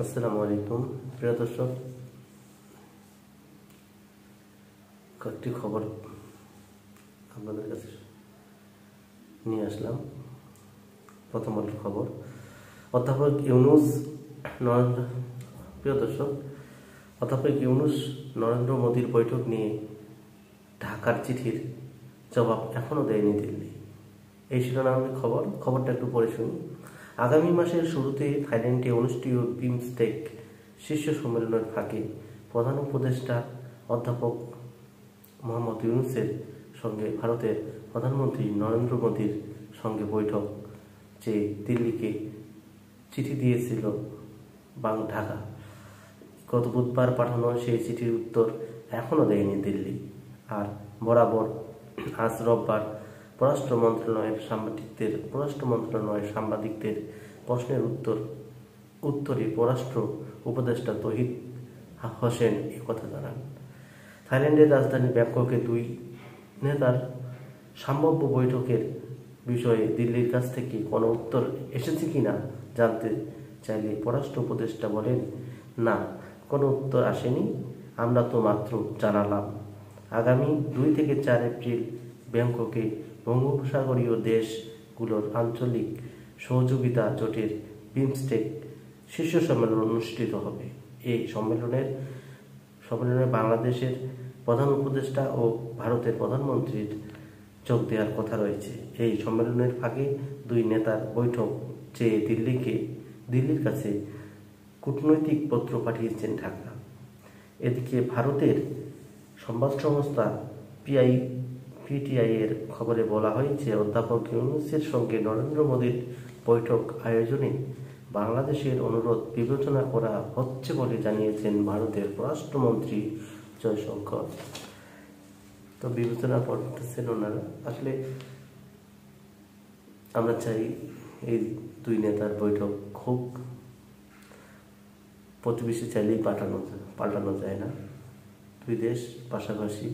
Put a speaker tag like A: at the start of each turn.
A: আসসালামু আলাইকুম প্রিয় দর্শক, কয়েকটি খবর আপনাদের কাছে নিয়ে আসলাম। প্রথম আলোর খবর, অধ্যাপক ইউনূস নরেন্দ্র মোদীর বৈঠক নিয়ে ঢাকার চিঠির জবাব এখনও দেয়নি দিল্লি। এই শিরোনামের খবরটা একটু পড়ে শুনি। আগামী মাসের শুরুতে থাইল্যান্ডে অনুষ্ঠেয় বিমস্টেক শীর্ষ সম্মেলনের ফাঁকে প্রধান উপদেষ্টা অধ্যাপক মোহাম্মদ ইউনূসের সঙ্গে ভারতের প্রধানমন্ত্রী নরেন্দ্র মোদীর সঙ্গে বৈঠক চেয়ে দিল্লিকে চিঠি দিয়েছিল ঢাকা। গত বুধবার পাঠানো সেই চিঠির উত্তর এখনও দেয়নি দিল্লি। আর বরাবর আজ রোববার পররাষ্ট্র মন্ত্রণালয়ের সাংবাদিকদের প্রশ্নের উত্তরে পররাষ্ট্র উপদেষ্টা তৌহিদ হোসেন কথা জানান। থাইল্যান্ডের রাজধানী ব্যাংককে দুই নেতার সম্ভাব্য বৈঠকের বিষয়ে দিল্লির কাছ থেকে কোনো উত্তর এসেছে কিনা জানতে চাইলে পররাষ্ট্র উপদেষ্টা বলেন, না, কোনো উত্তর আসেনি, আমরা তো মাত্র জানালাম। আগামী 2 থেকে 4 এপ্রিল ব্যাংককে বঙ্গোপসাগরীয় দেশগুলোর আঞ্চলিক সহযোগিতা জোটের বিমস্টেক শীর্ষ সম্মেলন অনুষ্ঠিত হবে। এই সম্মেলনে বাংলাদেশের প্রধান উপদেষ্টা ও ভারতের প্রধানমন্ত্রীর যোগ দেওয়ার কথা রয়েছে। এই সম্মেলনের ফাঁকে দুই নেতার বৈঠক চেয়ে দিল্লির কাছে কূটনৈতিক পত্র পাঠিয়েছেন ঢাকা। এদিকে ভারতের সংবাদ সংস্থা পিটিআই এর খবরে বলা হয়েছে, অধ্যাপক ইউনূসের সঙ্গে নরেন্দ্র মোদীর বৈঠক আয়োজনে বাংলাদেশের অনুরোধ বিবেচনা করা হচ্ছে বলে জানিয়েছেন ভারতের পররাষ্ট্রমন্ত্রী জয়শঙ্কর। তো বিবেচনা করতেছেন ওনারা। আসলে আমরা চাই এই দুই নেতার বৈঠক খুব, প্রতিবেশী চাইলেই পাল্টানো যায় না। দুই দেশ পাশাপাশি